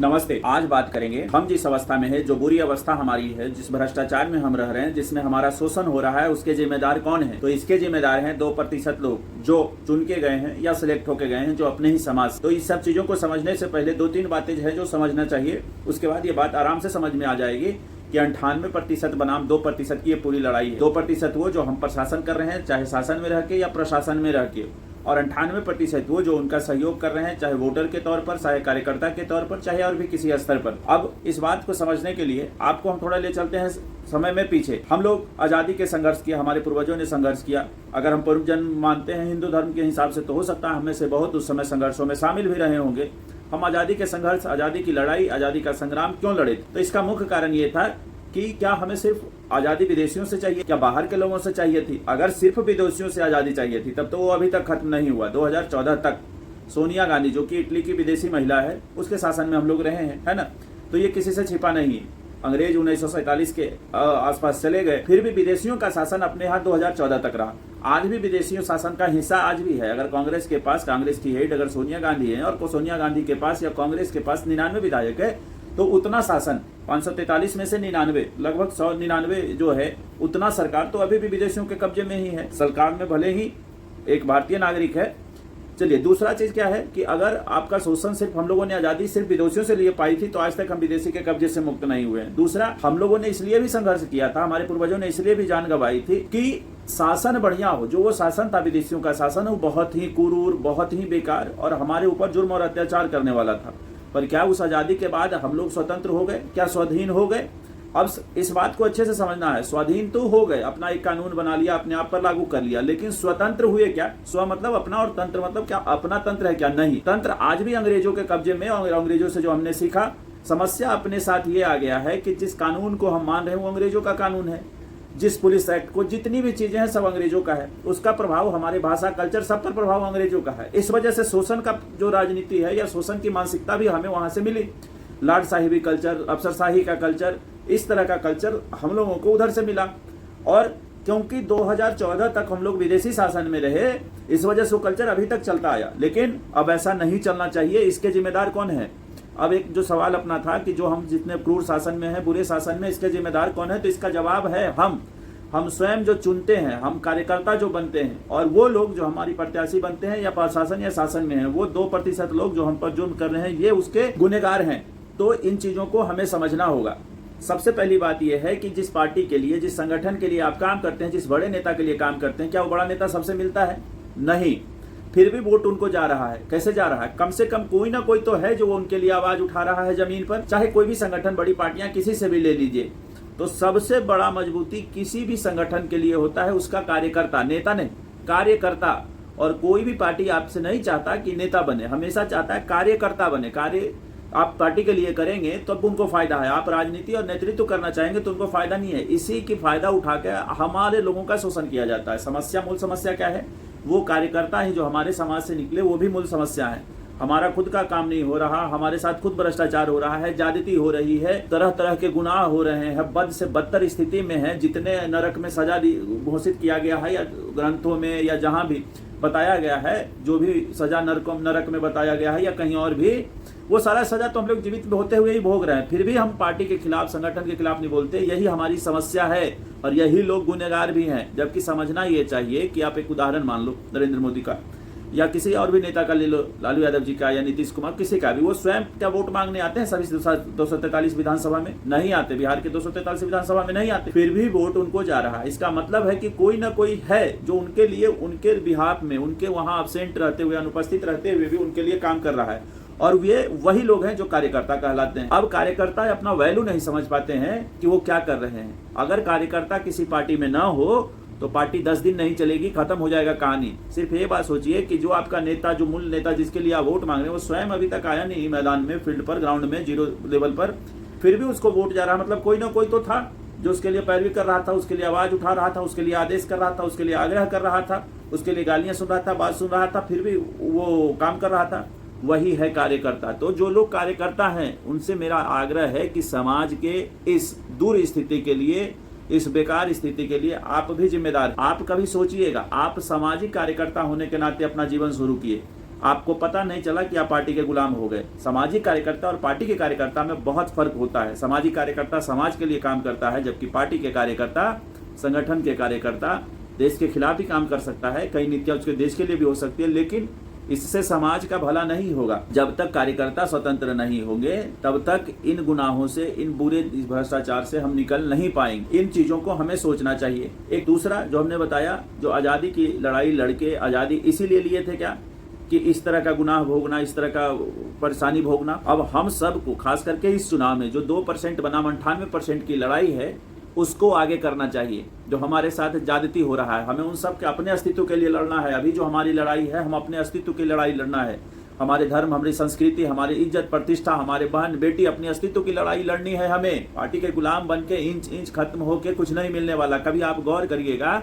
नमस्ते। आज बात करेंगे हम जिस अवस्था में है, जो बुरी अवस्था हमारी है, जिस भ्रष्टाचार में हम रह रहे हैं, जिसमें हमारा शोषण हो रहा है, उसके जिम्मेदार कौन है? तो इसके जिम्मेदार हैं 2% लोग जो चुन के गए हैं या सिलेक्ट होके गए हैं, जो अपने ही समाज। तो इस सब चीजों को समझने से पहले 2-3 बातें है जो समझना चाहिए। उसके बाद ये बात आराम से समझ में आ जाएगी कि 98% बनाम 2% की ये पूरी लड़ाई है। 2% वो जो हम पर शासन कर रहे हैं, चाहे शासन में रह के या प्रशासन में रह के, और 98% वो जो उनका सहयोग कर रहे हैं, चाहे वोटर के तौर पर, चाहे कार्यकर्ता के तौर पर, चाहे और भी किसी स्तर पर। अब इस बात को समझने के लिए आपको हम थोड़ा ले चलते हैं समय में पीछे। हम लोग आजादी के संघर्ष किया, हमारे पूर्वजों ने संघर्ष किया। अगर हम पूर्व जन्म मानते हैं हिंदू धर्म के हिसाब से, तो हो सकता है हमें से बहुत उस समय संघर्षों में शामिल भी रहे होंगे। हम आजादी के संघर्ष, आजादी की लड़ाई, आजादी का संग्राम क्यों लड़े? तो इसका मुख्य कारण ये था कि क्या हमें सिर्फ आजादी विदेशियों से चाहिए, क्या बाहर के लोगों से चाहिए थी? अगर सिर्फ विदेशियों से आजादी चाहिए थी तब तो वो अभी तक खत्म नहीं हुआ। 2014 तक सोनिया गांधी, जो कि इटली की विदेशी महिला है, उसके शासन में हम लोग रहे हैं, है ना? तो ये किसी से छिपा नहीं है। अंग्रेज 1947 के आसपास चले गए, फिर भी विदेशियों का शासन अपने हाथ 2014 तक रहा। आज भी विदेशियों शासन का हिस्सा आज भी है। अगर कांग्रेस के पास, कांग्रेस की हेड अगर सोनिया गांधी है, और सोनिया गांधी के पास या कांग्रेस के पास 99 विधायक है, तो उतना शासन 543 में से 99, लगभग 199 जो है, उतना सरकार तो अभी भी विदेशियों के कब्जे में ही है। सरकार में भले ही एक भारतीय नागरिक है। चलिए, दूसरा चीज क्या है कि अगर आपका शोषण सिर्फ हम लोगों ने आजादी सिर्फ विदेशियों से लिए पाई थी, तो आज तक हम विदेशी के कब्जे से मुक्त नहीं हुए हैं। दूसरा, हम लोगों ने इसलिए भी संघर्ष किया था, हमारे पूर्वजों ने इसलिए भी जान गंवाई थी कि शासन बढ़िया हो। जो वो शासन था विदेशियों का शासन, वो बहुत ही क्रूर, बहुत ही बेकार और हमारे ऊपर जुर्म और अत्याचार करने वाला था। पर क्या उस आजादी के बाद हम लोग स्वतंत्र हो गए? क्या स्वाधीन हो गए? अब इस बात को अच्छे से समझना है। स्वाधीन तो हो गए, अपना एक कानून बना लिया, अपने आप पर लागू कर लिया, लेकिन स्वतंत्र हुए क्या? स्व मतलब अपना, और तंत्र मतलब क्या अपना तंत्र है क्या? नहीं। तंत्र आज भी अंग्रेजों के कब्जे में, और अंग्रेजों से जो हमने सीखा, समस्या अपने साथ ये आ गया है कि जिस कानून को हम मान रहे हैं वो अंग्रेजों का कानून है। जिस पुलिस एक्ट को, जितनी भी चीजें हैं, सब अंग्रेजों का है। उसका प्रभाव हमारे भाषा, कल्चर, सब पर प्रभाव अंग्रेजों का है। इस वजह से शोषण का जो राजनीति है या शोषण की मानसिकता भी हमें वहां से मिली। लॉर्ड साहिबी कल्चर, अफसरशाही का कल्चर, इस तरह का कल्चर हम लोगों को उधर से मिला। और क्योंकि 2014 तक हम लोग विदेशी शासन में रहे, इस वजह से वो कल्चर अभी तक चलता आया। लेकिन अब ऐसा नहीं चलना चाहिए। इसके जिम्मेदार कौन है? अब एक जो सवाल अपना था कि जो हम जितने क्रूर शासन में है, बुरे शासन में, इसके जिम्मेदार कौन है? तो इसका जवाब है हम स्वयं जो चुनते हैं, हम कार्यकर्ता जो बनते हैं, और वो लोग जो हमारी प्रत्याशी बनते हैं या प्रशासन या शासन में हैं, वो 2% लोग जो हम पर जुर्म कर रहे हैं, ये उसके गुनहगार हैं। तो इन चीजों को हमें समझना होगा। सबसे पहली बात यह है कि जिस पार्टी के लिए, जिस संगठन के लिए आप काम करते हैं, जिस बड़े नेता के लिए काम करते हैं, क्या वो बड़ा नेता सबसे मिलता है? नहीं। फिर भी वोट उनको जा रहा है। कैसे जा रहा है? कम से कम कोई ना कोई तो है जो उनके लिए आवाज उठा रहा है जमीन पर। चाहे कोई भी संगठन, बड़ी पार्टियां, किसी से भी ले लीजिए, तो सबसे बड़ा मजबूती किसी भी संगठन के लिए होता है उसका कार्यकर्ता, नेता नहीं, कार्यकर्ता। और कोई भी पार्टी आपसे नहीं चाहता कि नेता बने, हमेशा चाहता है कार्यकर्ता बने। कार्य आप पार्टी के लिए करेंगे तो उनको फायदा है। आप राजनीति और नेतृत्व करना चाहेंगे तो उनको फायदा नहीं है। इसी की फायदा उठा के हमारे लोगों का शोषण किया जाता है। समस्या, मूल समस्या क्या है? वो कार्यकर्ता ही जो हमारे समाज से निकले, वो भी मूल समस्या है। हमारा खुद का काम नहीं हो रहा, हमारे साथ खुद भ्रष्टाचार हो रहा है, ज्यादती हो रही है, तरह तरह के गुनाह हो रहे हैं, बद से बदतर स्थिति में है। जितने नरक में सजा घोषित किया गया है, या ग्रंथों में या जहां भी बताया गया है, जो भी सजा नरक में बताया गया है या कहीं और भी, वो सारा सजा तो हम लोग जीवित होते हुए ही भोग रहे हैं। फिर भी हम पार्टी के खिलाफ, संगठन के खिलाफ नहीं बोलते। यही हमारी समस्या है और यही लोग गुनहगार भी हैं। जबकि समझना ये चाहिए कि आप एक उदाहरण मान लो नरेंद्र मोदी का, या किसी और भी नेता का ले लो, लालू यादव जी का या नीतीश कुमार, किसी का भी, वो स्वयं क्या वोट मांगने आते हैं सभी 243 विधानसभा में? नहीं आते। बिहार के 243 विधानसभा में नहीं आते। फिर भी वोट उनको जा रहा है। इसका मतलब है कि कोई ना कोई है जो उनके लिए, उनके बिहाफ में, उनके वहां अब्सेंट रहते हुए, अनुपस्थित रहते हुए भी उनके लिए काम कर रहा है। और ये वही लोग हैं जो कार्यकर्ता कहलाते हैं। अब कार्यकर्ता अपना वैल्यू नहीं समझ पाते हैं कि वो क्या कर रहे हैं। अगर कार्यकर्ता किसी पार्टी में ना हो तो पार्टी 10 दिन नहीं चलेगी, खत्म हो जाएगा कहानी। सिर्फ ये बात सोचिए कि जो आपका नेता, जो मूल नेता जिसके लिए आप वोट मांग रहे हैं, वो स्वयं अभी तक आया नहीं मैदान में, फील्ड पर, ग्राउंड में, जीरो लेवल पर, फिर भी उसको वोट जा रहा। मतलब कोई ना कोई तो था जो उसके लिए पैरवी कर रहा था, उसके लिए आवाज उठा रहा था, उसके लिए आदेश कर रहा था, उसके लिए आग्रह कर रहा था, उसके लिए गालियां सुन रहा था, बात सुन रहा था, फिर भी वो काम कर रहा था। वही है कार्यकर्ता। तो जो लोग कार्यकर्ता हैं, उनसे मेरा आग्रह है कि समाज के इस दूर स्थिति के लिए, इस बेकार स्थिति के लिए आप भी जिम्मेदार। आप कभी सोचिएगा, आप सामाजिक कार्यकर्ता होने के नाते अपना जीवन शुरू किए, आपको पता नहीं चला कि आप पार्टी के गुलाम हो गए। सामाजिक कार्यकर्ता और पार्टी के कार्यकर्ता में बहुत फर्क होता है। सामाजिक कार्यकर्ता समाज के लिए काम करता है, जबकि पार्टी के कार्यकर्ता, संगठन के कार्यकर्ता देश के खिलाफ भी काम कर सकता है। कई नीतियां उसके देश के लिए भी हो सकती है, लेकिन इससे समाज का भला नहीं होगा। जब तक कार्यकर्ता स्वतंत्र नहीं होंगे तब तक इन गुनाहों से, इन बुरे भ्रष्टाचार से हम निकल नहीं पाएंगे। इन चीजों को हमें सोचना चाहिए। एक दूसरा जो हमने बताया, जो आजादी की लड़ाई लड़के आजादी इसीलिए लिए थे क्या कि इस तरह का गुनाह भोगना, इस तरह का परेशानी भोगना। अब हम सबको खास करके इस चुनाव में जो 2% बनाम 98% की लड़ाई है उसको आगे करना चाहिए। जो हमारे साथ ज्यादती हो रहा है, हमें उन सब के अपने अस्तित्व के लिए लड़ना है। अभी जो हमारी लड़ाई है, हम अपने अस्तित्व की लड़ाई लड़ना है। हमारे धर्म, हमारी संस्कृति, हमारी इज्जत प्रतिष्ठा, हमारे बहन बेटी, अपनी अस्तित्व की लड़ाई लड़नी है हमें। पार्टी के गुलाम बन के इंच खत्म होके कुछ नहीं मिलने वाला। कभी आप गौर करिएगा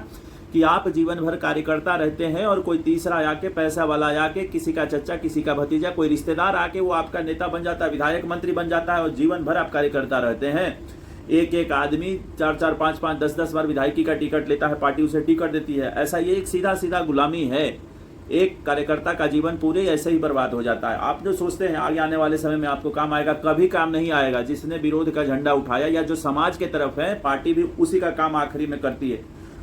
कि आप जीवन भर कार्यकर्ता रहते हैं और कोई तीसरा आके, पैसा वाला आके, किसी का चचा, किसी का भतीजा, कोई रिश्तेदार आके वो आपका नेता बन जाता है, विधायक मंत्री बन जाता है, और जीवन भर आप कार्यकर्ता रहते हैं। एक आदमी 4-4, 5-5, 10-10 बार विधायकी का टिकट लेता है, पार्टी उसे टिकट देती है। ऐसा ये एक सीधा गुलामी है। एक कार्यकर्ता का जीवन पूरे ऐसे ही बर्बाद हो जाता है। आप जो सोचते हैं आगे आने वाले समय में आपको काम आएगा, कभी काम नहीं आएगा। जिसने विरोध का झंडा उठाया या जो समाज के तरफ है, पार्टी भी उसी का काम आखिरी में करती है।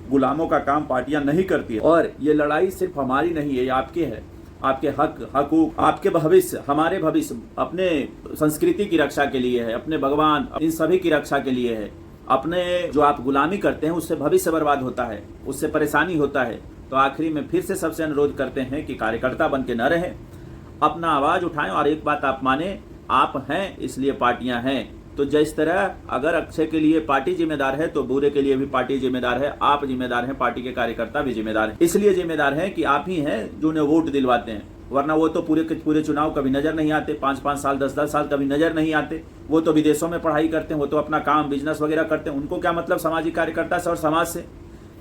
गुलामों का काम पार्टियां नहीं करती है। और ये लड़ाई सिर्फ हमारी नहीं है, ये आपकी है। आपके हक, हकूक, आपके भविष्य, हमारे भविष्य, अपने संस्कृति की रक्षा के लिए है, अपने भगवान, इन सभी की रक्षा के लिए है। अपने जो आप गुलामी करते हैं उससे भविष्य बर्बाद होता है, उससे परेशानी होता है। तो आखिरी में फिर से सबसे अनुरोध करते हैं कि कार्यकर्ता बन के न रहें, अपना आवाज उठाएं। और एक बात आप माने, आप हैं इसलिए पार्टियां हैं। तो जिस तरह अगर अच्छे के लिए पार्टी जिम्मेदार है तो बुरे के लिए भी पार्टी जिम्मेदार है। आप जिम्मेदार हैं, पार्टी के कार्यकर्ता भी जिम्मेदार हैं। इसलिए जिम्मेदार हैं कि आप ही हैं जो उन्हें वोट दिलवाते हैं, वरना वो तो पूरे चुनाव कभी नजर नहीं आते। 5-5 साल, 10-10 साल कभी नजर नहीं आते। वो तो विदेशों में पढ़ाई करते हैं, वो तो अपना काम, बिजनेस वगैरह करते हैं। उनको क्या मतलब सामाजिक कार्यकर्ता से और समाज से।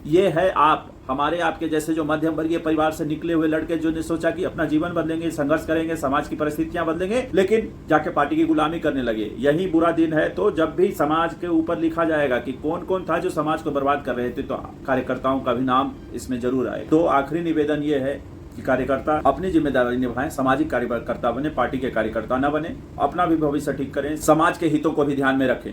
ये है आप, हमारे आपके जैसे जो मध्यम वर्गीय परिवार से निकले हुए लड़के जो ने सोचा कि अपना जीवन बदलेंगे, संघर्ष करेंगे, समाज की परिस्थितियां बदलेंगे, लेकिन जाके पार्टी की गुलामी करने लगे। यही बुरा दिन है। तो जब भी समाज के ऊपर लिखा जाएगा कि कौन कौन था जो समाज को बर्बाद कर रहे थे, तो कार्यकर्ताओं का भी नाम इसमें जरूर आए। तो आखिरी निवेदन ये है कि कार्यकर्ता अपनी जिम्मेदारी निभाएं, सामाजिक कार्यकर्ता बने, पार्टी के कार्यकर्ता न बने, अपना भी भविष्य ठीक करें, समाज के हितों को भी ध्यान में रखें।